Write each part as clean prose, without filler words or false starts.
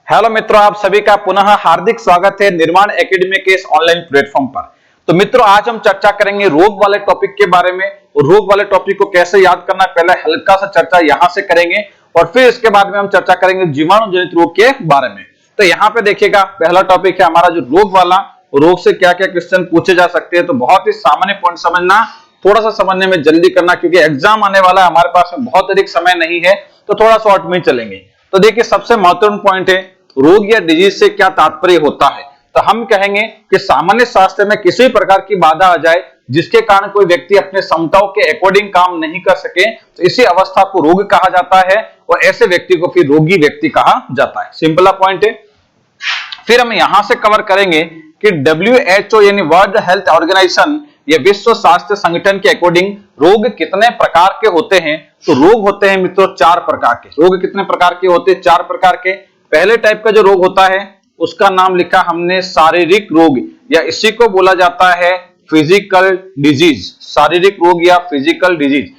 Hello मित्रों, आप सभी का पुनः हार्दिक स्वागत है निर्माण एकेडमी के इस ऑनलाइन प्लेटफॉर्म पर। तो मित्रों, आज हम चर्चा करेंगे रोग वाले टॉपिक के बारे में। और रोग वाले टॉपिक को कैसे याद करना, पहले हल्का सा चर्चा यहां से करेंगे और फिर इसके बाद में हम चर्चा करेंगे जीवाणु जनित रोग के बारे में। तो यहाँ पे देखिएगा, पहला टॉपिक है हमारा जो रोग वाला। रोग से क्या क्या क्वेश्चन पूछे जा सकते हैं। तो बहुत ही सामान्य पॉइंट समझना, थोड़ा सा समझने में जल्दी करना, क्योंकि एग्जाम आने वाला है, हमारे पास में बहुत अधिक समय नहीं है, तो थोड़ा शॉर्ट में चलेंगे। तो देखिए, सबसे महत्वपूर्ण पॉइंट है रोग या डिजीज से क्या तात्पर्य होता है। तो हम कहेंगे कि सामान्य स्वास्थ्य में किसी भी प्रकार की बाधा आ जाए जिसके कारण कोई व्यक्ति अपने क्षमताओं के अकॉर्डिंग काम नहीं कर सके, तो इसी अवस्था को रोग कहा जाता है और ऐसे व्यक्ति को फिर रोगी व्यक्ति कहा जाता है। सिंपल पॉइंट है। फिर हम यहां से कवर करेंगे कि WHO यानी वर्ल्ड हेल्थ ऑर्गेनाइजेशन या विश्व स्वास्थ्य संगठन के अकॉर्डिंग रोग कितने प्रकार के होते हैं। तो रोग होते हैं मित्रों 4 प्रकार के। रोग कितने प्रकार के होते हैं? 4 प्रकार के। पहले टाइप का जो रोग होता है उसका नाम लिखा हमने शारीरिक रोग, या इसी को बोला जाता है फिजिकल डिजीज। शारीरिक रोग या फिजिकल डिजीज।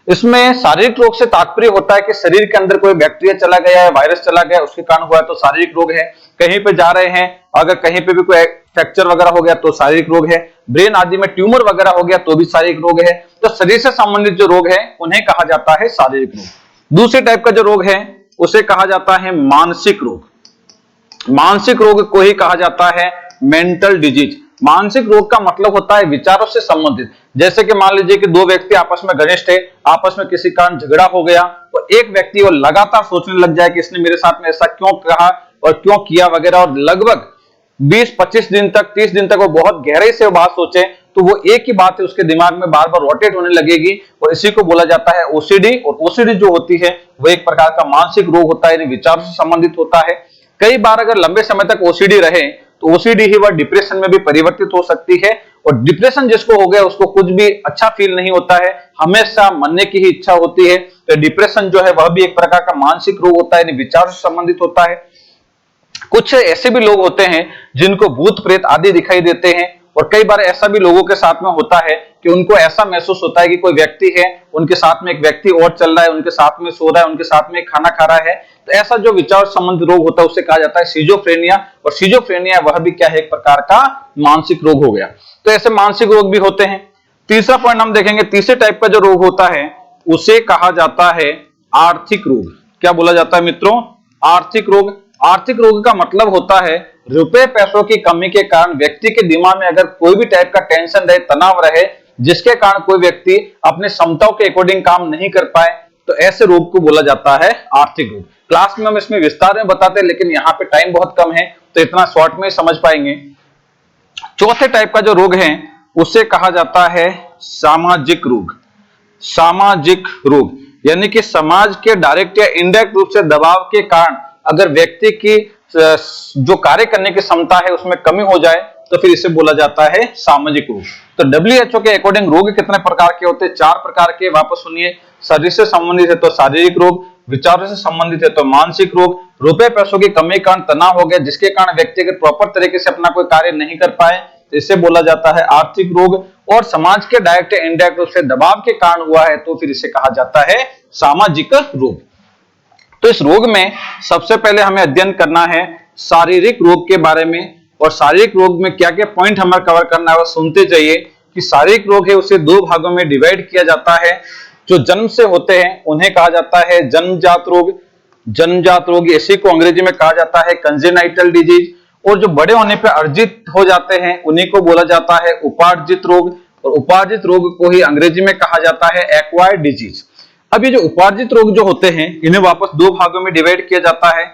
इसमें शारीरिक रोग से तात्पर्य होता है कि शरीर के अंदर कोई बैक्टीरिया चला गया है, वायरस चला गया, उसके कारण हुआ है तो शारीरिक रोग है। कहीं पे जा रहे हैं, अगर कहीं पे भी कोई फ्रैक्चर वगैरह हो गया तो शारीरिक रोग है। ब्रेन आदि में ट्यूमर वगैरह हो गया तो भी शारीरिक रोग है। तो शरीर से संबंधित जो रोग है उन्हें कहा जाता है शारीरिक रोग। दूसरे टाइप का जो रोग है उसे कहा जाता है मानसिक रोग। मानसिक रोग को ही कहा जाता है मेंटल डिजीज। मानसिक रोग का मतलब होता है विचारों से संबंधित। जैसे कि मान लीजिए कि दो व्यक्ति आपस में घनिष्ठ है, आपस में किसी कारण झगड़ा हो गया, तो एक व्यक्ति वो लगातार सोचने लग जाए कि इसने मेरे साथ में ऐसा क्यों कहा और क्यों किया वगैरह, और लगभग 20-25 दिन तक, 30 दिन तक वो बहुत गहराई से बात सोचे, तो वो एक ही बात है उसके दिमाग में बार बार रोटेट होने लगेगी, और इसी को बोला जाता है ओसीडी। और ओसीडी जो होती है वो एक प्रकार का मानसिक रोग होता है, यानी विचारों से संबंधित होता है। कई बार अगर लंबे समय तक ओसीडी रहे तो ओसीडी ही वह डिप्रेशन में भी परिवर्तित हो सकती है। और डिप्रेशन जिसको हो गया उसको कुछ भी अच्छा फील नहीं होता है, हमेशा मरने की ही इच्छा होती है। तो डिप्रेशन जो है वह भी एक प्रकार का मानसिक रोग होता है, यानी विचारों से संबंधित होता है। कुछ ऐसे भी लोग होते हैं जिनको भूत प्रेत आदि दिखाई देते हैं, और कई बार ऐसा भी लोगों के साथ में होता है कि उनको ऐसा महसूस होता है कि कोई व्यक्ति है, उनके साथ में एक व्यक्ति और चल रहा है, उनके साथ में सो रहा है, उनके साथ में खाना खा रहा है। तो ऐसा जो विचार संबंधी रोग होता है उसे कहा जाता है सिजोफ्रेनिया। और सिजोफ्रेनिया वह भी क्या है, एक प्रकार का मानसिक रोग हो गया। तो ऐसे मानसिक रोग भी होते हैं। तीसरा पॉइंट हम देखेंगे, तीसरे टाइप का जो रोग होता है उसे कहा जाता है आर्थिक रोग। क्या बोला जाता है मित्रों? आर्थिक रोग। आर्थिक रोग का मतलब होता है रुपए पैसों की कमी के कारण व्यक्ति के दिमाग में अगर कोई भी टाइप का टेंशन रहे, तनाव रहे, जिसके कारण कोई व्यक्ति अपने क्षमताओं के अकॉर्डिंग काम नहीं कर पाए, तो ऐसे रोग को बोला जाता है आर्थिक रोग। क्लास में हम इसमें विस्तार में बताते हैं, लेकिन यहाँ पे टाइम बहुत कम है तो इतना शॉर्ट में समझ पाएंगे। चौथे टाइप का जो रोग है उसे कहा जाता है सामाजिक रोग। सामाजिक रोग यानी कि समाज के डायरेक्ट या इनडायरेक्ट रूप से दबाव के कारण अगर व्यक्ति की जो कार्य करने की क्षमता है उसमें कमी हो जाए तो फिर इसे बोला जाता है सामाजिक रोग। तो WHO के अकॉर्डिंग रोग कितने प्रकार के होते हैं? 4 प्रकार के। वापस सुनिए, शरीर से संबंधित है तो शारीरिक रोग, विचारों से संबंधित है तो मानसिक रोग, रुपए पैसों की कमी के कारण तनाव हो गया जिसके कारण व्यक्ति अगर प्रॉपर तरीके से अपना कोई कार्य नहीं कर पाए तो इसे बोला जाता है आर्थिक रोग, और समाज के डायरेक्ट या इनडायरेक्ट रूप से दबाव के कारण हुआ है तो फिर इसे कहा जाता है सामाजिक रोग। तो इस रोग में सबसे पहले हमें अध्ययन करना है शारीरिक रोग के बारे में, और शारीरिक रोग में क्या क्या पॉइंट हमें कवर करना है वो सुनते जाइए। कि शारीरिक रोग है उसे 2 भागों में डिवाइड किया जाता है। जो जन्म से होते हैं उन्हें कहा जाता है जन्मजात रोग। जन्मजात रोग इसी को अंग्रेजी में कहा जाता है कंजेनाइटल डिजीज, और जो बड़े होने पर अर्जित हो जाते हैं उन्हीं को बोला जाता है उपार्जित रोग, और उपार्जित रोग को ही अंग्रेजी में कहा जाता है एक्वायर्ड डिजीज। अब ये जो उपार्जित रोग जो होते हैं इन्हें वापस 2 भागों में डिवाइड किया जाता है।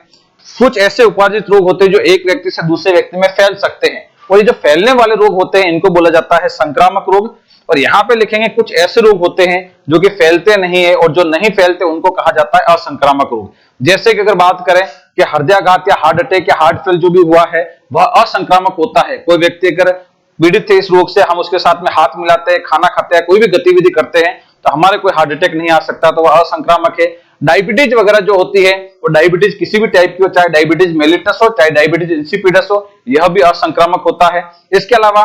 कुछ ऐसे उपार्जित रोग होते हैं जो एक व्यक्ति से दूसरे व्यक्ति में फैल सकते हैं, और ये जो फैलने वाले रोग होते हैं इनको बोला जाता है संक्रामक रोग। और यहाँ पे लिखेंगे कुछ ऐसे रोग होते हैं जो कि फैलते नहीं है, और जो नहीं फैलते उनको कहा जाता है असंक्रामक रोग। जैसे कि अगर बात करें कि हृदयाघात या हार्ट अटैक या हार्ट फेल जो भी हुआ है वह असंक्रामक होता है। कोई व्यक्ति अगर पीड़ित है इस रोग से, हम उसके साथ में हाथ मिलाते हैं, खाना खाते हैं, कोई भी गतिविधि करते हैं तो हमारे कोई हार्ट अटैक नहीं आ सकता, तो वह असंक्रामक है। डायबिटीज वगैरह जो होती है वो डायबिटीज किसी भी टाइप की हो, चाहे डायबिटीज मेलिटस हो चाहे डायबिटीज इंसिपिडस हो, यह भी असंक्रामक होता है। इसके अलावा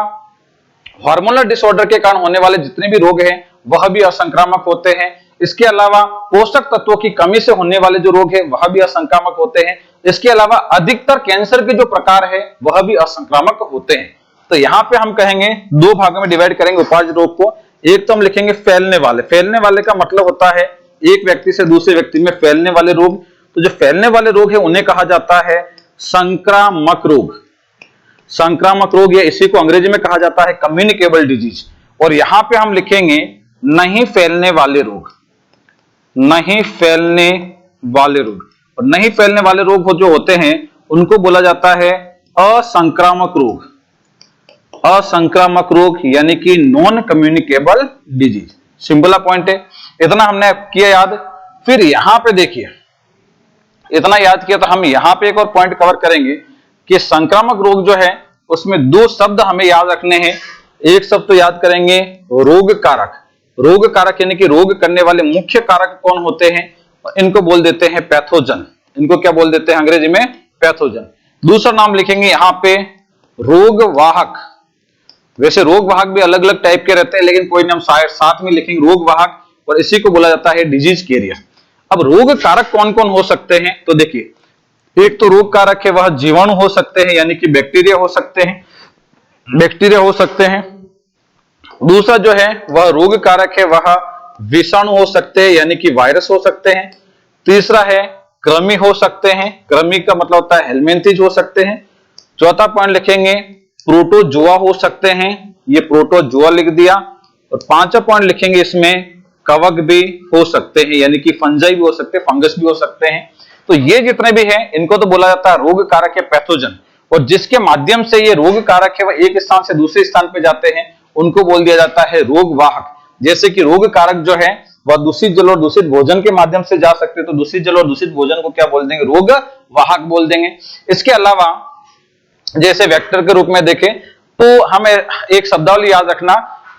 हार्मोनल डिसऑर्डर के कारण होने वाले जितने भी रोग हैं वह भी असंक्रामक होते हैं। इसके अलावा पोषक तत्वों की कमी से होने वाले जो रोग हैं वह भी असंक्रामक होते हैं। इसके अलावा अधिकतर कैंसर के जो प्रकार है वह भी असंक्रामक होते हैं। तो यहाँ पे हम कहेंगे दो भागों में डिवाइड करेंगे उपाज रोग को। एक तो हम लिखेंगे फैलने वाले। फैलने वाले का मतलब होता है एक व्यक्ति से दूसरे व्यक्ति में फैलने वाले रोग। तो जो फैलने वाले रोग है उन्हें कहा जाता है संक्रामक रोग। संक्रामक रोग, या इसी को अंग्रेजी में कहा जाता है कम्युनिकेबल डिजीज। और यहां पे हम लिखेंगे नहीं फैलने वाले रोग। नहीं फैलने वाले रोग, और नहीं फैलने वाले रोग जो होते हैं उनको बोला जाता है असंक्रामक रोग। असंक्रामक रोग यानी कि non communicable disease. Simple point है, इतना हमने किया याद। फिर यहां पे देखिए, इतना याद किया तो हम यहां पे एक और पॉइंट कवर करेंगे कि संक्रामक रोग जो है उसमें दो शब्द हमें याद रखने हैं। एक शब्द तो याद करेंगे रोग कारक। रोग कारक यानी कि रोग करने वाले मुख्य कारक कौन होते हैं, इनको बोल देते हैं पैथोजन। इनको क्या बोल देते हैं अंग्रेजी में, पैथोजन। दूसरा नाम लिखेंगे यहां पे रोग वाहक। वैसे रोग वाहक भी अलग अलग टाइप के रहते हैं, लेकिन कोई नाम साथ में लिखेंगे रोग वाहक, और इसी को बोला जाता है डिजीज कैरियर। अब रोग कारक कौन कौन हो सकते हैं, तो देखिए, एक तो रोग कारक है वह जीवाणु हो सकते हैं यानी कि बैक्टीरिया हो सकते हैं, बैक्टीरिया हो सकते हैं। दूसरा जो है वह रोग कारक है वह विषाणु हो सकते हैं यानी कि वायरस हो सकते हैं। तीसरा है कृमि हो सकते हैं। कृमि का मतलब होता है हेलमिंथिज हो सकते हैं। चौथा पॉइंट लिखेंगे प्रोटोजोआ हो सकते हैं, ये प्रोटोजोआ लिख दिया। और पांचवा पॉइंट लिखेंगे इसमें कवक भी हो सकते हैं यानी कि फंजाई भी हो सकते हैं, फंगस भी हो सकते हैं। तो ये जितने भी हैं इनको तो बोला जाता है रोग कारक है पैथोजन। और जिसके माध्यम से ये रोग कारक है वह एक स्थान से दूसरे स्थान पे जाते हैं उनको बोल दिया जाता है रोग वाहक। जैसे कि रोग कारक जो है वह दूषित जल और दूषित भोजन के माध्यम से जा सकते हैं, तो दूषित जल और दूषित भोजन को क्या बोल देंगे, रोग वाहक बोल देंगे। इसके अलावा जैसे वेक्टर के रूप में देखें तो हमें एक शब्दावली याद रखना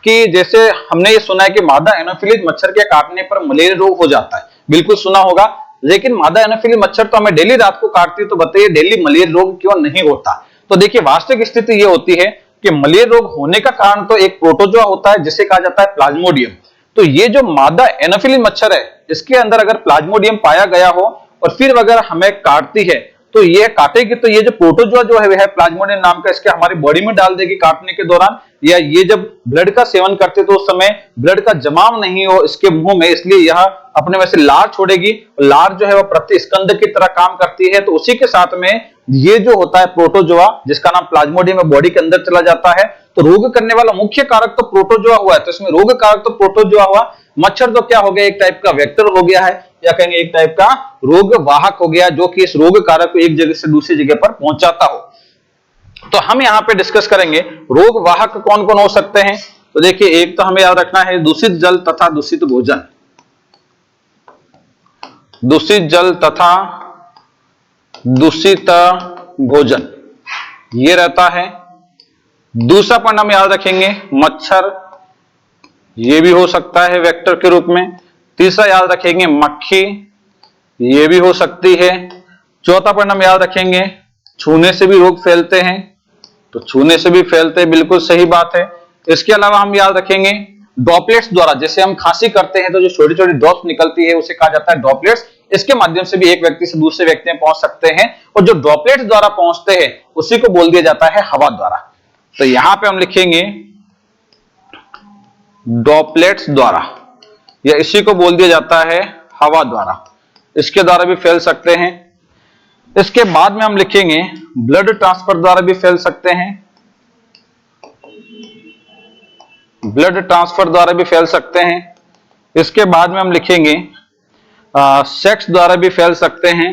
कि जैसे हमने ये सुना है कि मादा एनोफिलीज मच्छर के काटने पर मलेरिया रोग हो जाता है, बिल्कुल सुना होगा। लेकिन मादा एनोफिलीज मच्छर तो हमें डेली रात को काटती है, तो बताइए डेली मलेरिया रोग क्यों नहीं होता। तो देखिए वास्तविक स्थिति ये होती है कि मलेरिया रोग होने का कारण तो एक प्रोटोजोआ होता है जिसे कहा जाता है प्लाज्मोडियम। तो ये जो मादा एनोफिलीज मच्छर है इसके अंदर अगर प्लाज्मोडियम पाया गया हो और फिर अगर हमें काटती है तो ये काटेगी, तो ये जो प्रोटोजोआ जो है प्लाज्मोडियम नाम का, इसके हमारी बॉडी में डाल देगी काटने के दौरान, या ये जब ब्लड का सेवन करते तो उस समय ब्लड का जमाव नहीं हो इसके मुंह में, इसलिए यह अपने में से लार छोड़ेगी। लार जो है वह प्रतिस्कंद की तरह काम करती है। तो उसी के साथ में ये जो होता है प्रोटोजोआ जिसका नाम प्लाज्मोडियम है बॉडी के अंदर चला जाता है। तो रोग करने वाला मुख्य कारक तो प्रोटोजोआ हुआ है, तो इसमें रोग कारक तो प्रोटोजोआ हुआ। मच्छर तो क्या हो गया, एक टाइप का वेक्टर हो गया है, या कहेंगे एक टाइप का रोग वाहक हो गया जो कि इस रोग कारक को एक जगह से दूसरी जगह पर पहुंचाता हो। तो हम यहां पे डिस्कस करेंगे रोग वाहक कौन कौन हो सकते हैं। तो देखिए एक तो हमें याद रखना है दूषित जल तथा दूषित भोजन। दूषित जल तथा दूषित भोजन ये रहता है। दूसरा पॉइंट हम याद रखेंगे मच्छर, ये भी हो सकता है वेक्टर के रूप में। तीसरा याद रखेंगे मक्खी, ये भी हो सकती है। चौथा पॉइंट हम याद रखेंगे छूने से भी रोग फैलते हैं, तो छूने से भी फैलते हैं, बिल्कुल सही बात है। इसके अलावा हम याद रखेंगे ड्रॉपलेट्स द्वारा, जैसे हम खांसी करते हैं तो जो छोटी छोटी ड्रॉप्स निकलती है उसे कहा जाता है ड्रॉपलेट्स। इसके माध्यम से भी एक व्यक्ति से दूसरे व्यक्ति में पहुंच सकते हैं, और जो ड्रॉपलेट्स द्वारा पहुंचते हैं उसी को बोल दिया जाता है हवा द्वारा। तो यहां पे हम लिखेंगे ड्रॉपलेट्स द्वारा, या इसी को बोल दिया जाता है हवा द्वारा, इसके द्वारा भी फैल सकते हैं। इसके बाद में हम लिखेंगे ब्लड ट्रांसफर द्वारा भी फैल सकते हैं, ब्लड ट्रांसफर द्वारा भी फैल सकते हैं। इसके बाद में हम लिखेंगे सेक्स द्वारा भी फैल सकते हैं।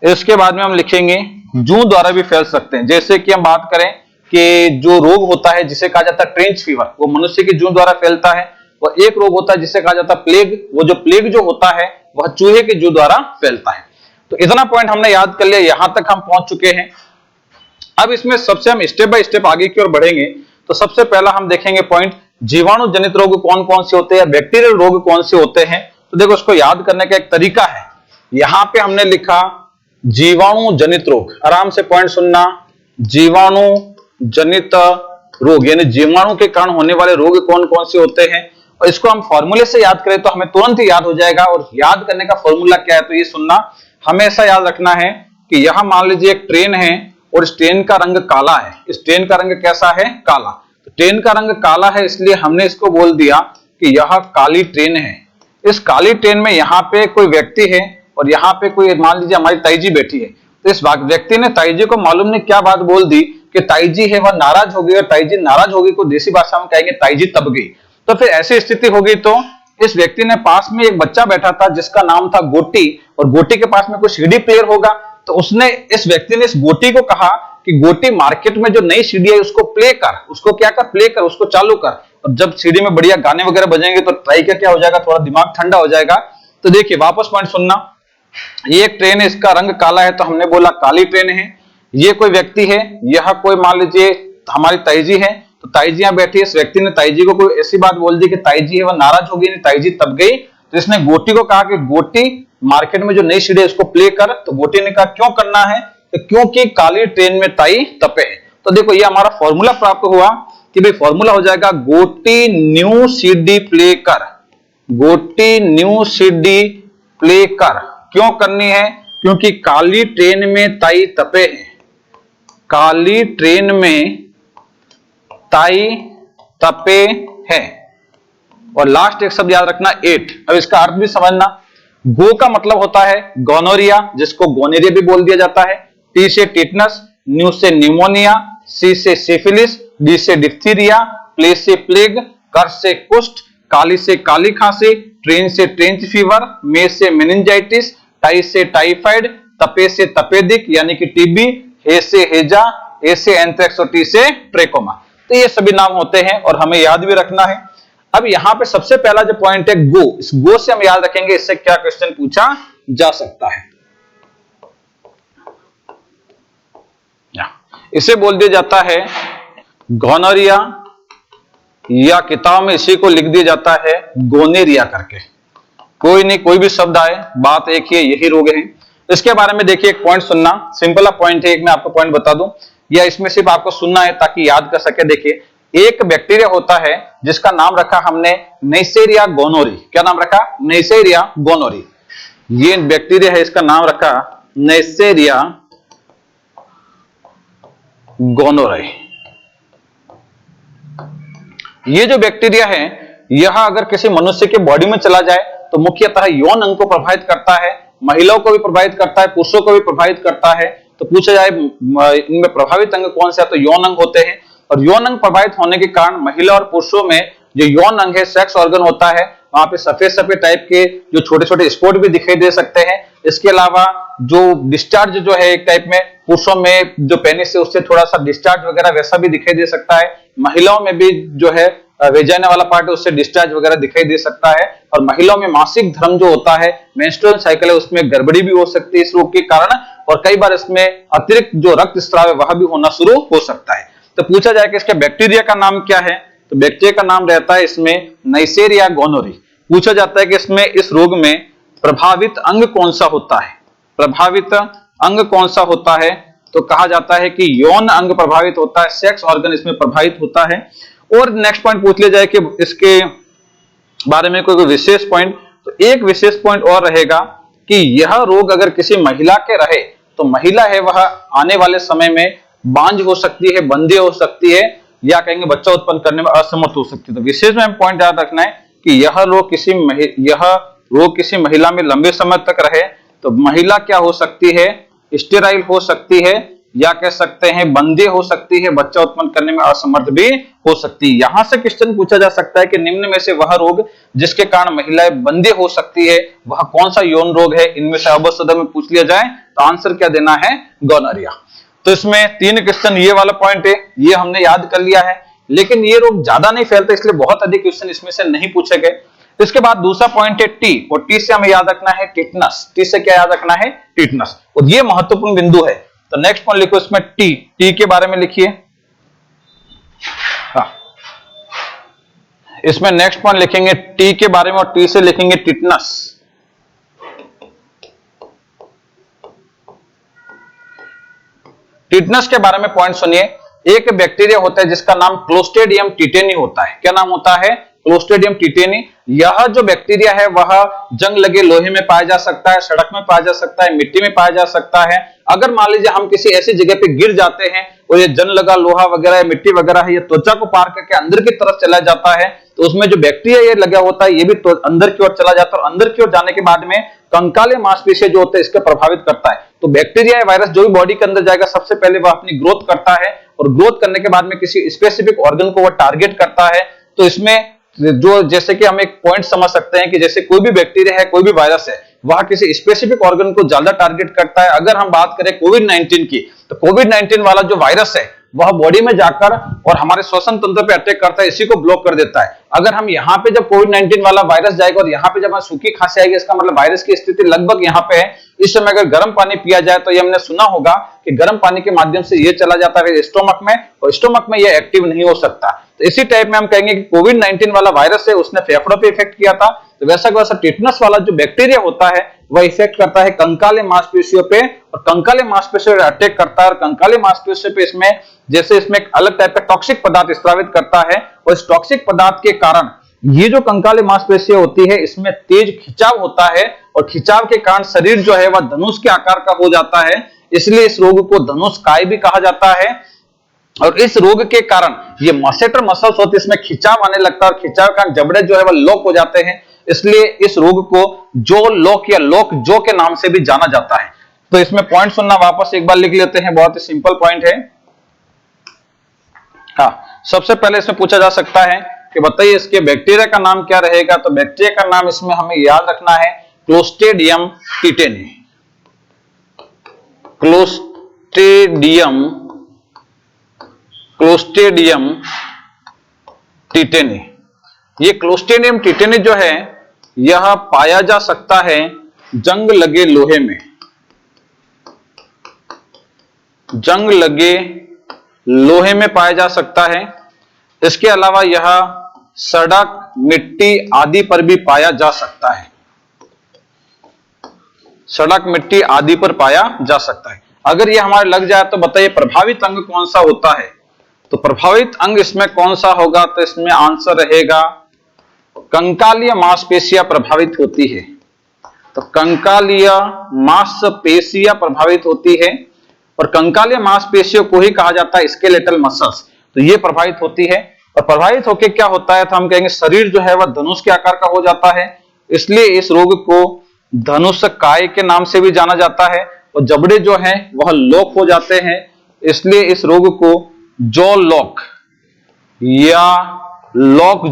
इसके बाद में हम लिखेंगे जूं द्वारा भी फैल सकते हैं। जैसे कि हम बात करें कि जो रोग होता है जिसे कहा जाता है ट्रेंच फीवर, वो मनुष्य की जूं द्वारा फैलता है। और एक रोग होता है जिसे कहा जाता है प्लेग, वो जो प्लेग जो होता है वह चूहे के जूं द्वारा फैलता है। तो इतना पॉइंट हमने याद कर लिया, यहां तक हम पहुंच चुके हैं। अब इसमें सबसे हम स्टेप बाय स्टेप आगे की ओर बढ़ेंगे। तो सबसे पहला हम देखेंगे पॉइंट जीवाणु जनित रोग कौन कौन से होते हैं, बैक्टीरियल रोग कौन से होते हैं। तो देखो उसको याद करने का एक तरीका है, यहां पे हमने लिखा जीवाणु जनित रोग, आराम से पॉइंट सुनना। जीवाणु जनित रोग यानी जीवाणु के कारण होने वाले रोग कौन कौन से होते हैं, और इसको हम फॉर्मूले से याद करें तो हमें तुरंत ही याद हो जाएगा। और याद करने का फॉर्मूला क्या है, तो ये सुनना हमेशा याद रखना है कि यह मान लीजिए एक ट्रेन है और इस ट्रेन का रंग काला है। इस ट्रेन का रंग कैसा है? काला। तो ट्रेन का रंग काला है इसलिए हमने इसको बोल दिया कि यह काली ट्रेन है। इस काली ट्रेन में यहाँ पे कोई व्यक्ति है और यहाँ पे कोई मान लीजिए हमारी ताई जी बैठी है। तो इस व्यक्ति ने ताई जी को मालूम नहीं क्या बात बोल दी कि ताई जी है वह नाराज हो गई, और ताई जी नाराज होगी को देसी भाषा में कहेंगे ताई जी तब गई। तो फिर ऐसी स्थिति होगी तो इस व्यक्ति ने पास में एक बच्चा बैठा था जिसका नाम था गोटी, और गोटी के पास में कोई सीडी प्लेयर होगा। तो उसने इस व्यक्ति ने इस गोटी को कहा कि गोटी मार्केट में जो नई सीडी है उसको प्ले कर, उसको क्या कर, प्ले कर, उसको चालू कर। और जब सीडी में बढ़िया गाने वगैरह बजेंगे तो ट्राई का क्या हो जाएगा, थोड़ा दिमाग ठंडा हो जाएगा। तो देखिए वापस पॉइंट सुनना, ये एक ट्रेन है, इसका रंग काला है तो हमने बोला काली ट्रेन है। ये कोई व्यक्ति है, यह कोई मान लीजिए हमारी ताई जी है, तो ताई जी यहाँ बैठी है। इस व्यक्ति ने ताई जी को कोई ऐसी बात बोल दी कि ताई जी है वह नाराज हो गई, नहीं ताई जी तब गई। तो इसने गोटी को कहा कि गोटी मार्केट में जो नई सीडी है उसको प्ले कर। तो गोटी ने कहा क्यों करना है, तो क्योंकि काली ट्रेन में ताई तपे है। तो देखो ये हमारा फॉर्मूला प्राप्त हुआ कि भाई फॉर्मूला हो जाएगा गोटी न्यू सीडी प्ले कर, गोटी न्यू सीडी प्ले कर। क्यों करनी है, क्योंकि काली ट्रेन में ताई तपे है, काली ट्रेन में ताई तपे है। और लास्ट एक शब्द याद रखना 8। अब इसका अर्थ भी समझना। गो का मतलब होता है गोनोरिया, जिसको गोनेरिया भी बोल दिया जाता है। टी से टिटनस, न्यू से न्यूमोनिया, सी से सिफिलिस, डी से डिप्थीरिया, प्ले से प्लेग, कर से कुष्ठ, काली से काली खांसी, ट्रेन से ट्रेंच फीवर, मे से मेनिंजाइटिस, टाई से टाइफाइड, तपे से तपेदिक यानी कि टीबी, हे से हेजा, ए से एंथ्रेक्स और टी से ट्रेकोमा। तो ये सभी नाम होते हैं और हमें याद भी रखना है। अब यहां पे सबसे पहला जो पॉइंट है गो, इस गो से हम याद रखेंगे इससे क्या क्वेश्चन पूछा जा सकता है। इसे बोल दिया जाता है गोनोरिया, या किताब में इसी को लिख दिया जाता है गोनेरिया करके। कोई नहीं, कोई भी शब्द आए बात एक ही है, यही रोग है। इसके बारे में देखिए एक पॉइंट सुनना, सिंपल पॉइंट है, एक मैं आपको पॉइंट बता दूं या इसमें सिर्फ आपको सुनना है ताकि याद कर सके। देखिए एक बैक्टीरिया होता है जिसका नाम रखा हमने नेइसेरिया गोनोरी। क्या नाम रखा? नेइसेरिया गोनोरी। ये बैक्टीरिया है, इसका नाम रखा नेइसेरिया गोनोरी। ये जो बैक्टीरिया है यह अगर किसी मनुष्य के बॉडी में चला जाए तो मुख्यतः यौन अंग को प्रभावित करता है, महिलाओं को भी प्रभावित करता है, पुरुषों को भी प्रभावित करता है। तो पूछा जाए इनमें प्रभावित अंग कौन से है, तो यौन अंग होते हैं। और यौन अंग प्रभावित होने के कारण महिला और पुरुषों में जो यौन अंग है, सेक्स ऑर्गन होता है, वहां पे सफेद सफेद टाइप के जो छोटे छोटे स्पॉट भी दिखाई दे सकते हैं। इसके अलावा जो डिस्चार्ज जो है एक टाइप में पुरुषों में जो पेनिस है उससे थोड़ा सा डिस्चार्ज वगैरह वैसा भी दिखाई दे सकता है। महिलाओं में भी जो है वेजाइना वाला पार्ट है उससे डिस्चार्ज वगैरह दिखाई दे सकता है। और महिलाओं में मासिक धर्म जो होता है, मेंस्ट्रुअल साइकिल है, उसमें गड़बड़ी भी हो सकती है इस रोग के कारण। और कई बार इसमें अतिरिक्त जो रक्तस्राव है वह भी होना शुरू हो सकता है। तो पूछा जाए कि इसके बैक्टीरिया का नाम क्या है, तो बैक्टीरिया का नाम रहता है इसमें नेइसेरिया गोनोरी। पूछा जाता है कि इसमें इस रोग में प्रभावित अंग कौन सा होता है, प्रभावित अंग कौन सा होता है, तो कहा जाता है कि यौन अंग प्रभावित होता है, सेक्स ऑर्गन इसमें प्रभावित होता है। और नेक्स्ट पॉइंट पूछ लिया जाए कि इसके बारे में कोई विशेष पॉइंट, तो एक विशेष पॉइंट और रहेगा कि यह रोग अगर किसी महिला के रहे तो महिला है वह आने वाले समय में बांझ हो सकती है, बंदी हो सकती है, या कहेंगे बच्चा उत्पन्न करने में असमर्थ हो सकती है। तो विशेष में पॉइंट याद रखना है कि यह रोग किसी महिला में लंबे समय तक रहे तो महिला क्या हो सकती है, स्टेराइल हो सकती है, या कह सकते हैं बंदी हो सकती है, बच्चा उत्पन्न करने में असमर्थ भी हो सकती है। यहां से क्वेश्चन पूछा जा सकता है कि निम्न में से वह रोग जिसके कारण महिलाएं बंदी हो सकती है वह कौन सा यौन रोग है, इनमें से अवश्य में पूछ लिया जाए तो आंसर क्या देना है, गोनोरिया। तो इसमें 3 क्वेश्चन ये वाला पॉइंट है, ये हमने याद कर लिया है। लेकिन ये रोग ज्यादा नहीं फैलता इसलिए बहुत अधिक क्वेश्चन इसमें से नहीं पूछे गए। इसके बाद दूसरा पॉइंट है टी, और टी से हमें याद रखना है टिटनस। टी से क्या याद रखना है, टिटनस, और ये महत्वपूर्ण बिंदु है। तो नेक्स्ट पॉइंट लिखो इसमें टी, टी के बारे में लिखिए। इसमें नेक्स्ट पॉइंट लिखेंगे टी के बारे में, और टी से लिखेंगे टिटनस। टिटनस के बारे में पॉइंट सुनिए। एक बैक्टीरिया होता है जिसका नाम क्लोस्ट्रिडियम टिटेनी होता है। क्या नाम होता है, क्लोस्ट्रिडियम टिटेनी। यह जो बैक्टीरिया है वह जंग लगे लोहे में पाया जा सकता है, सड़क में पाया जा सकता है, मिट्टी में पाया जा सकता है। अगर मान लीजिए हम किसी ऐसी जगह पे गिर जाते हैं और ये जंग लगा लोहा वगैरह या मिट्टी वगैरह है, ये त्वचा को पार करके अंदर की तरफ चला जाता है, तो उसमें जो बैक्टीरिया ये लगा होता है ये भी तो अंदर की ओर चला जाता है और अंदर की ओर जाने के बाद में कंकाले मांसपेशियां जो होते हैं इसके प्रभावित करता है। तो बैक्टीरिया या वायरस जो भी बॉडी के अंदर जाएगा सबसे पहले वह अपनी ग्रोथ करता है और ग्रोथ करने के बाद में किसी स्पेसिफिक ऑर्गन को वह टारगेट करता है। तो इसमें जो जैसे कि हम एक पॉइंट समझ सकते हैं कि जैसे कोई भी बैक्टीरिया है, कोई भी वायरस है, वह किसी स्पेसिफिक ऑर्गन को ज्यादा टारगेट करता है। अगर हम बात करें कोविड-19 की, तो कोविड-19 वाला जो वायरस है वह बॉडी में जाकर और हमारे श्वसन तंत्र पे अटैक करता है, इसी को ब्लॉक कर देता है। अगर हम यहाँ पे जब कोविड-19 वाला वायरस जाएगा और यहाँ पे जब सूखी खांसी आएगी, इसका मतलब वायरस की स्थिति लगभग यहाँ पे है। इस समय अगर गर्म पानी पिया जाए तो ये हमने सुना होगा कि गर्म पानी के माध्यम से ये चला जाता है स्टोमक में और स्टोमक में ये एक्टिव नहीं हो सकता। तो इसी टाइप में हम कहेंगे कि कोविड-19 वाला वायरस है उसने फेफड़ों पे इफेक्ट किया था, तो वैसा का वैसा टिटनस वाला जो बैक्टीरिया होता है वह इफेक्ट करता है कंकाले मांसपेशियों पे और कंकाले मांसपेशियों पर अटैक करता है और कंकाले मांसपेशियों पे इसमें जैसे इसमें एक अलग टाइप का टॉक्सिक पदार्थ स्रावित करता है और इस टॉक्सिक पदार्थ के कारण ये जो कंकाले मांसपेशियां होती है इसमें तेज खिंचाव होता है और खिंचाव के कारण शरीर जो है वह धनुष के आकार का हो जाता है, इसलिए इस रोग को धनुषकाय भी कहा जाता है। और इस रोग के कारण ये मसेटर मसल्स होते हैं इसमें खिंचाव आने लगता है और खिंचाव के कारण जबड़े जो है वह लॉक हो जाते हैं, इसलिए इस रोग को जो लॉक या लॉक जो के नाम से भी जाना जाता है। तो इसमें पॉइंट सुनना वापस एक बार लिख लेते हैं, बहुत ही सिंपल पॉइंट है। हाँ, सबसे पहले इसमें पूछा जा सकता है कि बताइए इसके बैक्टीरिया का नाम क्या रहेगा, तो बैक्टीरिया का नाम इसमें हमें याद रखना है क्लोस्ट्रीडियम टिटेनी। Clostridium tetani. ये क्लोस्ट्रीडियम टिटेनी जो है यह पाया जा सकता है जंग लगे लोहे में, जंग लगे लोहे में पाया जा सकता है। इसके अलावा यह सड़क, मिट्टी आदि पर भी पाया जा सकता है, सड़क, मिट्टी आदि पर पाया जा सकता है। अगर यह हमारे लग जाए तो बताइए प्रभावित अंग कौन सा होता है, तो प्रभावित अंग इसमें कौन सा होगा, तो इसमें आंसर रहेगा कंकालीय मांसपेशियां प्रभावित होती है। तो कंकालीय मांसपेशियां प्रभावित होती है और कंकालीय मांसपेशियों को ही कहा जाता है स्केलेटल मसल्स। तो ये प्रभावित होती है और प्रभावित होकर क्या होता है, तो हम कहेंगे शरीर जो है वह धनुष के आकार का हो जाता है, इसलिए इस रोग को धनुषकाय के नाम से भी जाना जाता है और जबड़े जो हैं वह लॉक हो जाते हैं, इसलिए इस रोग को जॉ लॉक या लॉक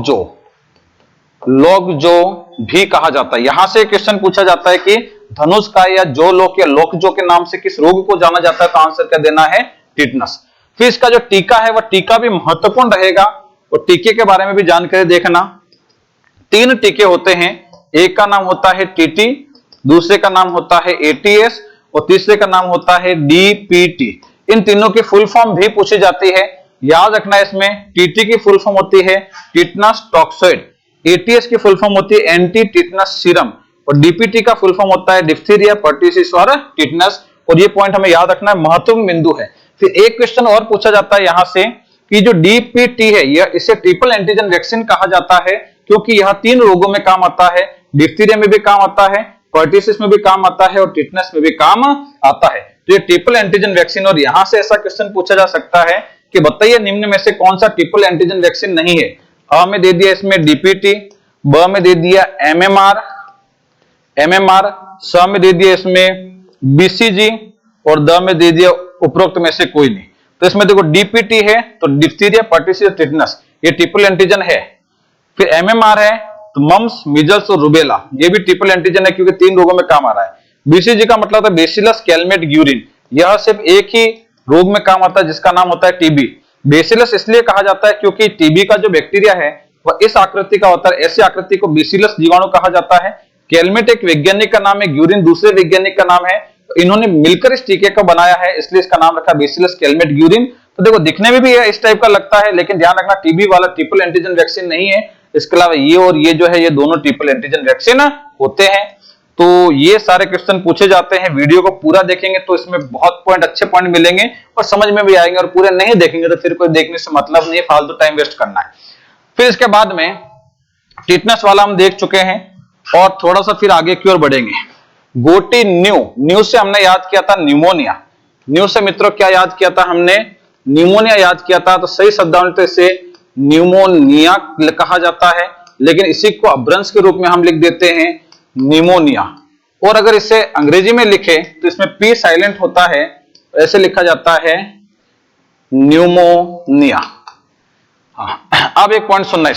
जो भी कहा जाता है। यहां से क्वेश्चन पूछा जाता है कि धनुषकाय या जॉ लॉक या लॉक जो के नाम से किस रोग को जाना जाता है, तो आंसर क्या देना है, टिटनस। फिर इसका जो टीका है वह टीका भी महत्वपूर्ण रहेगा और टीके के बारे में भी जानकारी देखना। 3 टीके होते हैं, एक का नाम होता है टीटी, दूसरे का नाम होता है एटीएस और तीसरे का नाम होता है डीपीटी। इन तीनों की फुल फॉर्म भी पूछी जाती है, याद रखना। इसमें टीटी की फुल फॉर्म होती है टिटनस टॉक्सोइड, एटीएस की फुल फॉर्म होती है एंटी टिटनस सीरम और डीपीटी का फुल फॉर्म होता है डिप्थीरिया, पर्टिसिस और टिटनस। और ये पॉइंट हमें याद रखना है, महत्वपूर्ण बिंदु है। फिर एक क्वेश्चन और पूछा जाता है यहां से कि जो डीपीटी है यह इसे ट्रिपल एंटीजन वैक्सीन कहा जाता है, क्योंकि यह 3 रोगों में काम आता है, डिप्थीरिया में भी काम आता है, पर्टिसिस में भी काम आता है और टिटनस में भी काम आता है। तो ये ट्रिपल एंटीजन वैक्सीन, और यहां से ऐसा क्वेश्चन पूछा जा सकता है कि बताइए निम्न में से कौन सा ट्रिपल एंटीजन वैक्सीन नहीं है। अ में दे दिया इसमें डीपीटी, ब में दे दिया एमएमआर, स में दे दिया इसमें बीसीजी और द में दे दिया उपरोक्त में से कोई नहीं। तो इसमें देखो डीपीटी है तो डिप्थीरिया, पर्टिसिस, टिटनस ये ट्रिपल एंटीजन है। फिर एमएमआर है तो मम्स, मिजल्स और रुबेला ये भी ट्रिपल एंटीजन है, क्योंकि 3 रोगों में काम आ रहा है। बीसीजी का मतलब है बेसिलस कैलमेट ग्यूरिन, यह सिर्फ एक ही रोग में काम आता है जिसका नाम होता है टीबी। बेसिलस इसलिए कहा जाता है क्योंकि टीबी का जो बैक्टीरिया है वह इस आकृति का होता है, ऐसी आकृति को बेसिलस जीवाणु कहा जाता है। कैलमेट एक वैज्ञानिक का नाम है, ग्यूरिन दूसरे वैज्ञानिक का नाम है, तो इन्होंने मिलकर इस टीके को बनाया है, इसलिए इसका नाम रखा बेसिलस कैलमेट ग्यूरिन। तो देखो दिखने में भी इस टाइप का लगता है, लेकिन ध्यान रखना टीबी वाला ट्रिपल एंटीजन वैक्सीन नहीं है। इसके अलावा ये और ये जो है ये दोनों ट्रिपल एंटीजन वैक्सीन होते हैं। तो ये सारे क्वेश्चन पूछे जाते हैं, वीडियो को पूरा देखेंगे तो इसमें बहुत पॉइंट, अच्छे पॉइंट मिलेंगे और समझ में भी आएंगे, और पूरे नहीं देखेंगे तो फिर कोई देखने से मतलब नहीं, फालतू टाइम वेस्ट करना है। फिर इसके बाद में टिटनस वाला हम देख चुके हैं और थोड़ा सा फिर आगे की ओर बढ़ेंगे। गोटी न्यू से हमने याद किया था न्यूमोनिया। न्यू से मित्रों क्या याद किया था हमने? न्यूमोनिया याद किया था। तो सही शब्दावली तो इसे न्यूमोनिया कहा जाता है, लेकिन इसी को अपभ्रंश के रूप में हम लिख देते हैं निमोनिया। और अगर इसे अंग्रेजी में लिखे तो इसमें पी साइलेंट होता है, ऐसे लिखा जाता है न्यूमोनिया। अब एक पॉइंट सुनना,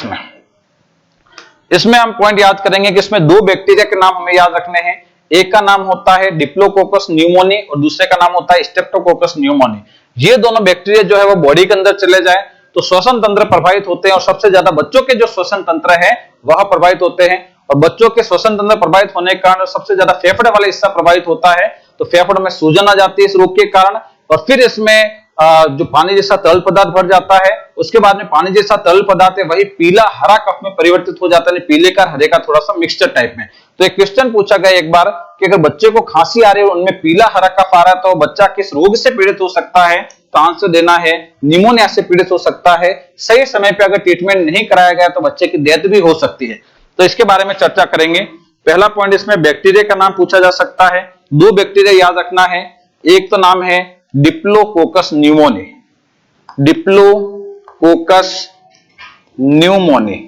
इसमें हम पॉइंट याद करेंगे कि इसमें दो बैक्टीरिया के नाम हमें याद रखने हैं। एक का नाम होता है डिप्लोकोकस न्यूमोनी और दूसरे का नाम होता है स्ट्रेप्टोकोकस न्यूमोनी। ये दोनों बैक्टीरिया जो है वो बॉडी के अंदर चले जाए तो श्वसन तंत्र प्रभावित होते हैं और सबसे ज्यादा बच्चों के जो श्वसन तंत्र है वह प्रभावित होते हैं। और बच्चों के श्वसन तंत्र प्रभावित होने के कारण सबसे ज्यादा फेफड़े वाला हिस्सा प्रभावित होता है, तो फेफड़ों में सूजन आ जाती है इस रोग के कारण। और फिर इसमें जो पानी जैसा तरल पदार्थ भर जाता है, उसके बाद में पानी जैसा तरल पदार्थ है वही पीला हरा कफ में परिवर्तित हो जाता है, पीले का हरे का थोड़ा सा मिक्सचर टाइप में। तो एक क्वेश्चन पूछा गया एक बार कि अगर बच्चे को खांसी आ रही है और उनमें पीला हरा कफ आ रहा है तो बच्चा किस रोग से पीड़ित हो सकता है? तो आंसर देना है निमोनिया से पीड़ित हो सकता है। सही समय पे अगर ट्रीटमेंट नहीं कराया गया तो बच्चे की डेथ भी हो सकती है। तो इसके बारे में चर्चा करेंगे। पहला पॉइंट, इसमें बैक्टीरिया का नाम पूछा जा सकता है। दो बैक्टीरिया याद रखना है, एक तो नाम है डिप्लोकोकस न्यूमोनी, डिप्लोकोकस न्यूमोनी,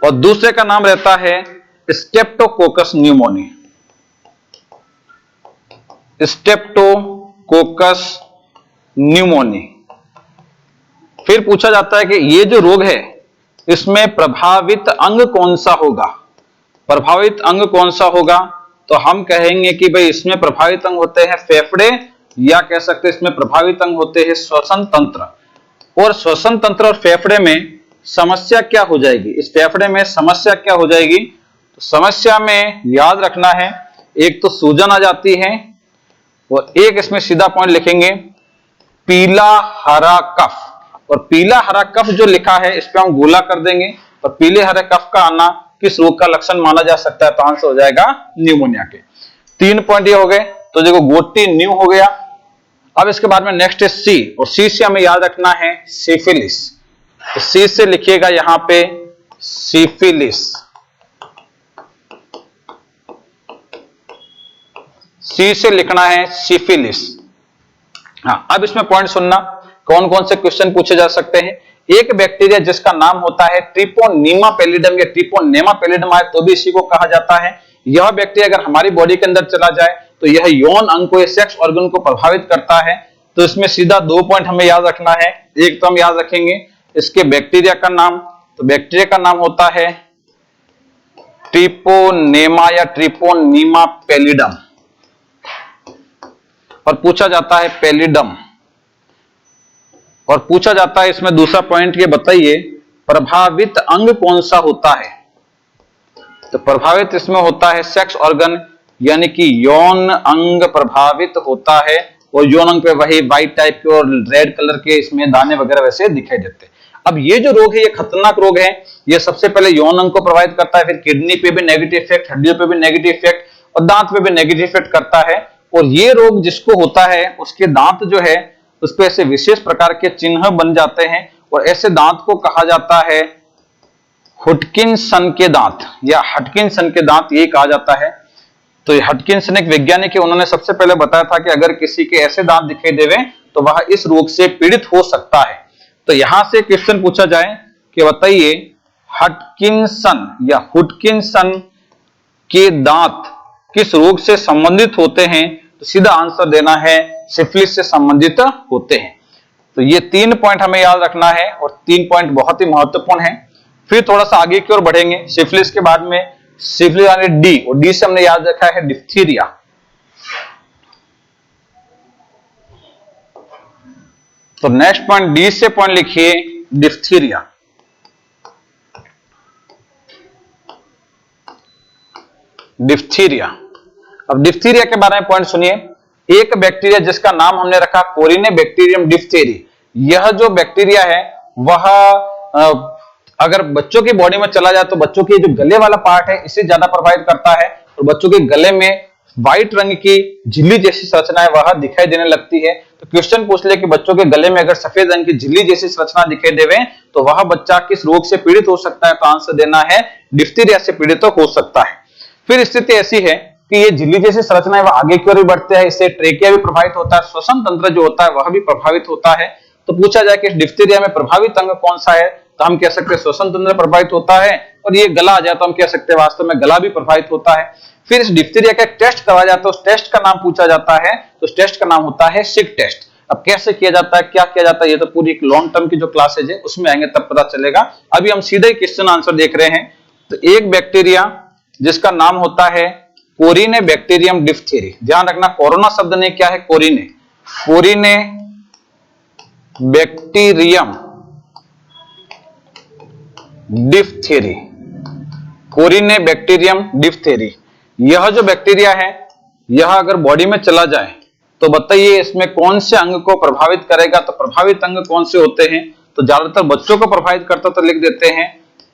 और दूसरे का नाम रहता है स्ट्रेप्टोकोकस न्यूमोनी, स्ट्रेप्टोकोकस न्यूमोनी। फिर पूछा जाता है कि ये जो रोग है इसमें प्रभावित अंग कौन सा होगा? प्रभावित अंग कौन सा होगा? तो हम कहेंगे कि भाई इसमें प्रभावित अंग होते हैं फेफड़े, या कह सकते हैं इसमें प्रभावित अंग होते हैं श्वसन तंत्र। और श्वसन तंत्र और फेफड़े में समस्या क्या हो जाएगी? इस फेफड़े में समस्या क्या हो जाएगी? तो समस्या में याद रखना है, एक तो सूजन आ जाती है और एक इसमें सीधा पॉइंट लिखेंगे पीला हरा कफ। और पीला हरा कफ जो लिखा है इस पे हम गोला कर देंगे और पीले हरे कफ का आना किस रोग का लक्षण माना जा सकता है? तो आंसर हो जाएगा न्यूमोनिया के। 3 पॉइंट ये हो गए। तो देखो गोटी न्यू हो गया। अब इसके बाद में नेक्स्ट है सी, और सी से हमें याद रखना है सिफिलिस। तो सी से लिखिएगा यहां पे सिफिलिस, सी से लिखना है सिफिलिस। हाँ, अब इसमें पॉइंट सुनना, कौन कौन से क्वेश्चन पूछे जा सकते हैं। एक बैक्टीरिया जिसका नाम होता है ट्रिपोनेमा पैलिडम या ट्रिपोनेमा पैलिडम आए तो भी इसी को कहा जाता है। यह बैक्टीरिया अगर हमारी बॉडी के अंदर चला जाए तो यह यौन अंग को, सेक्स ऑर्गन को प्रभावित करता है। तो इसमें सीधा 2 पॉइंट हमें याद रखना है। एक तो हम याद रखेंगे इसके बैक्टीरिया का नाम, तो बैक्टीरिया का नाम होता है ट्रिपोनेमा या ट्रिपोनेमा पैलिडम, और पूछा जाता है पैलिडम। और पूछा जाता है इसमें दूसरा पॉइंट ये बताइए प्रभावित अंग कौन सा होता है? तो प्रभावित इसमें होता है सेक्स ऑर्गन, यानी कि यौन अंग प्रभावित होता है। और यौन अंग पे वही व्हाइट टाइप के और रेड कलर के इसमें दाने वगैरह वैसे दिखाई देते हैं। अब ये जो रोग है ये खतरनाक रोग है। ये सबसे पहले यौन अंग को प्रभावित करता है, फिर किडनी पे भी नेगेटिव इफेक्ट, हड्डियों पे भी नेगेटिव इफेक्ट और दांत पे भी नेगेटिव इफेक्ट करता है। और ये रोग जिसको होता है उसके दांत जो है उस पे ऐसे विशेष प्रकार के चिन्ह बन जाते हैं और ऐसे दांत को कहा जाता है हुटकिंसन के दांत या हटकिंसन के दांत, यही कहा जाता है। तो ये हटकिंसन एक वैज्ञानिक है, उन्होंने सबसे पहले बताया था कि अगर किसी के ऐसे दांत दिखाई देवे तो वह इस रोग से पीड़ित हो सकता है। तो यहां से क्वेश्चन पूछा जाए कि बताइए हटकिंसन या हुटकिंसन के दांत किस रोग से संबंधित होते हैं? तो सीधा आंसर देना है सिफिलिस से संबंधित होते हैं। तो ये 3 पॉइंट हमें याद रखना है और 3 पॉइंट बहुत ही महत्वपूर्ण है। फिर थोड़ा सा आगे की ओर बढ़ेंगे। सिफिलिस के बाद में सिफिलिस यानी डी, और डी से हमने याद रखा है डिप्थीरिया। तो नेक्स्ट पॉइंट डी से पॉइंट लिखिए डिप्थीरिया। डिप्थीरिया, अब डिप्थीरिया के बारे में पॉइंट सुनिए। एक बैक्टीरिया जिसका नाम हमने रखा कोरिनेबैक्टीरियम डिप्थेरी। यह जो बैक्टीरिया है वह अगर बच्चों की बॉडी में चला जाए तो बच्चों के जो गले वाला पार्ट है इसे ज्यादा प्रभावित करता है और बच्चों के गले में व्हाइट रंग की झिल्ली जैसी संरचना है वह दिखाई देने लगती है। तो क्वेश्चन पूछ ले कि बच्चों के गले में अगर सफेद रंग की झिल्ली जैसी संरचना दिखाई देवे तो वह बच्चा किस रोग से पीड़ित हो सकता है? तो आंसर देना है डिप्थीरिया से पीड़ित हो सकता है। फिर स्थिति ऐसी है कि ये झिल्ली जैसी संरचना है वह आगे की ओर बढ़ते हैं, इससे ट्रेकिया भी प्रभावित होता है, श्वसन तंत्र जो होता है वह भी प्रभावित होता है। तो पूछा जाए कि डिप्थीरिया में प्रभावित अंग कौन सा है, तो हम कह सकते हैं श्वसन तंत्र प्रभावित होता है, और ये गला आ जाए तो हम कह सकते हैं वास्तव में गला भी प्रभावित होता है। फिर इस डिप्थीरिया का एक टेस्ट करवाया जाता है, उस टेस्ट का नाम पूछा जाता है, तो उस टेस्ट का नाम होता है सिक टेस्ट। अब कैसे किया जाता है, क्या किया जाता है, ये तो पूरी एक लॉन्ग टर्म की जो क्लासेज है उसमें आएंगे तब पता चलेगा। अभी हम सीधे क्वेश्चन आंसर देख रहे हैं। तो एक बैक्टीरिया जिसका नाम होता है कोरिने बैक्टीरियम डिप्थीरी, ध्यान रखना कोरोना शब्द ने क्या है, कोरिने, कोरिने बैक्टीरियम डिप्थीरी, कोरिने बैक्टीरियम डिप्थीरी। यह जो बैक्टीरिया है यह अगर बॉडी में चला जाए तो बताइए इसमें कौन से अंग को प्रभावित करेगा? तो प्रभावित अंग कौन से होते हैं? तो ज्यादातर बच्चों को प्रभावित करता, तो लिख देते हैं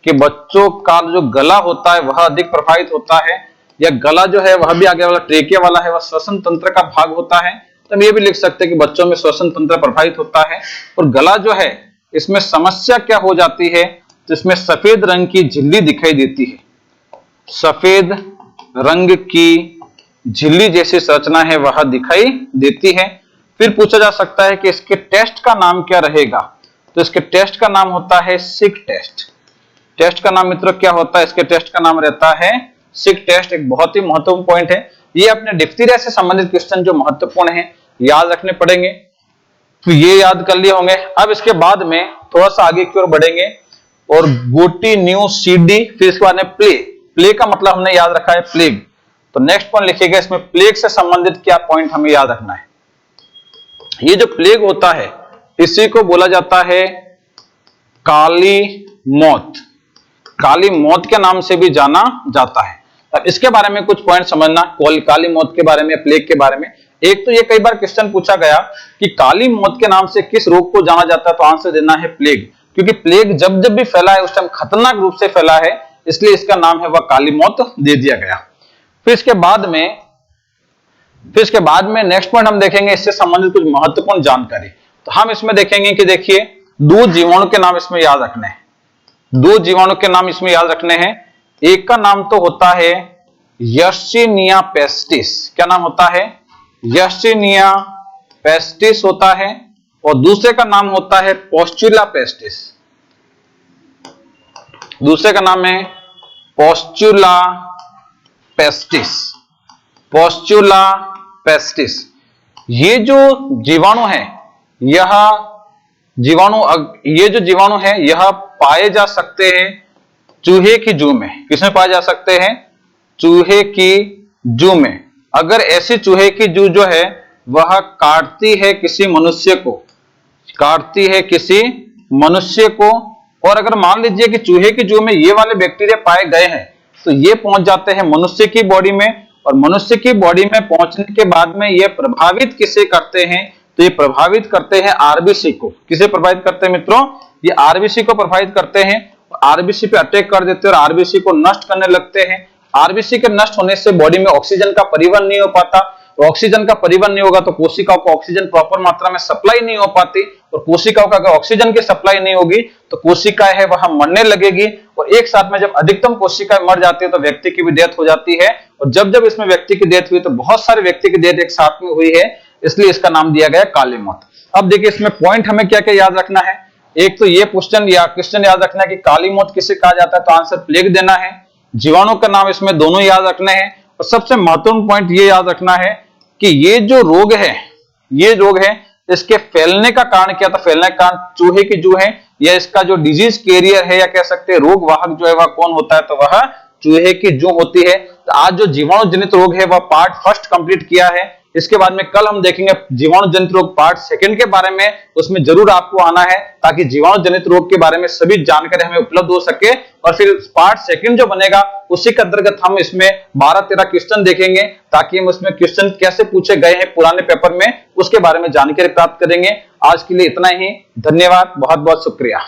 कि बच्चों का जो गला होता है वह अधिक प्रभावित होता है, या गला जो है वह भी आगे वाला ट्रेकिया वाला है वह श्वसन तंत्र का भाग होता है। तो हम ये भी लिख सकते हैं कि बच्चों में श्वसन तंत्र प्रभावित होता है। और गला जो है इसमें समस्या क्या हो जाती है, तो इसमें सफेद रंग की झिल्ली दिखाई देती है, सफेद रंग की झिल्ली जैसी संरचना है वह दिखाई देती है। फिर पूछा जा सकता है कि इसके टेस्ट का नाम क्या रहेगा, तो इसके टेस्ट का नाम होता है सिक टेस्ट। टेस्ट का नाम मित्रों क्या होता है, इसके टेस्ट का नाम रहता है सिक टेस्ट। एक बहुत ही महत्वपूर्ण पॉइंट है, ये अपने डिप्थीरिया से संबंधित क्वेश्चन जो महत्वपूर्ण है याद रखने पड़ेंगे, तो ये याद कर लिए होंगे। अब इसके बाद में थोड़ा सा आगे की ओर बढ़ेंगे और गोटी न्यू सीडी, फिर इसके बाद में प्ले का मतलब हमने याद रखा है प्लेग। तो नेक्स्ट पॉइंट लिखिएगा, इसमें प्लेग से संबंधित क्या पॉइंट हमें याद रखना है। ये जो प्लेग होता है इसी को बोला जाता है काली मौत, काली मौत के नाम से भी जाना जाता है। अब इसके बारे में कुछ पॉइंट समझना, काली मौत के बारे में, प्लेग के बारे में। एक तो ये कई बार क्वेश्चन पूछा गया कि काली मौत के नाम से किस रोग को जाना जाता है, तो आंसर देना है प्लेग, क्योंकि प्लेग जब जब भी फैला है उस टाइम खतरनाक रूप से फैला है, इसलिए इसका नाम है वह काली मौत दे दिया गया। फिर इसके बाद में नेक्स्ट पॉइंट हम देखेंगे इससे संबंधित कुछ महत्वपूर्ण जानकारी। तो हम इसमें देखेंगे कि देखिए दो जीवाणु के नाम इसमें याद रखने हैं, दो जीवाणु के नाम इसमें याद रखने हैं। एक का नाम तो होता है यर्सीनिया पेस्टिस, क्या नाम होता है, यर्सीनिया पेस्टिस होता है, और दूसरे का नाम होता है पोस्चुला पेस्टिस, दूसरे का नाम है पोस्चुला पेस्टिस, पोस्चुला पेस्टिस। ये जो जीवाणु है यह जीवाणु है यह पाए जा सकते हैं चूहे की जू में। किसमें पाए जा सकते हैं, चूहे की जू में। अगर ऐसी चूहे की जू जो है वह काटती है किसी मनुष्य को, काटती है किसी मनुष्य को, और अगर मान लीजिए कि चूहे की जू में ये वाले बैक्टीरिया पाए गए हैं तो ये पहुंच जाते हैं मनुष्य की बॉडी में, और मनुष्य की बॉडी में पहुंचने के बाद में ये प्रभावित किसे करते हैं, तो ये प्रभावित करते हैं आरबीसी को। किसे प्रभावित करते हैं मित्रों, ये आरबीसी को प्रभावित करते हैं, आरबीसी पे अटैक कर देते हैं और आरबीसी को नष्ट करने लगते हैं। आरबीसी के नष्ट होने से बॉडी में ऑक्सीजन का परिवहन नहीं हो पाता, ऑक्सीजन का परिवहन नहीं होगा तो कोशिकाओं को ऑक्सीजन प्रॉपर मात्रा में सप्लाई नहीं हो पाती, और कोशिकाओं का अगर ऑक्सीजन की सप्लाई नहीं होगी तो कोशिकाएं है वह मरने लगेगी, और एक साथ में जब अधिकतम कोशिकाएं मर जाती है तो व्यक्ति की भी डेथ हो जाती है। और जब जब इसमें व्यक्ति की डेथ हुई तो बहुत सारे व्यक्ति की डेथ एक साथ में हुई है, इसलिए इसका नाम दिया गया काली मौत। अब देखिए इसमें पॉइंट हमें क्या क्या याद रखना है। एक तो ये क्वेश्चन याद रखना है कि काली मौत किसे कहा जाता है, तो आंसर प्लेग देना है। जीवाणु का नाम इसमें दोनों याद रखने हैं, और सबसे महत्वपूर्ण पॉइंट ये याद रखना है कि ये जो रोग है इसके फैलने का कारण क्या था, फैलने का कारण चूहे की जू है, या इसका जो डिजीज कैरियर है या कह सकते हैं रोग वाहक जो है वह कौन होता है, तो वह चूहे की जू होती है। तो आज जो जीवाणु जनित रोग है वह पार्ट फर्स्ट कंप्लीट किया है। इसके बाद में कल हम देखेंगे जीवाणु जनित रोग पार्ट सेकंड के बारे में, उसमें जरूर आपको आना है ताकि जीवाणु जनित रोग के बारे में सभी जानकारी हमें उपलब्ध हो सके। और फिर पार्ट सेकंड जो बनेगा उसी के अंतर्गत हम इसमें 12-13 क्वेश्चन देखेंगे, ताकि हम उसमें क्वेश्चन कैसे पूछे गए हैं पुराने पेपर में उसके बारे में जानकारी प्राप्त करेंगे। आज के लिए इतना ही, धन्यवाद, बहुत बहुत शुक्रिया।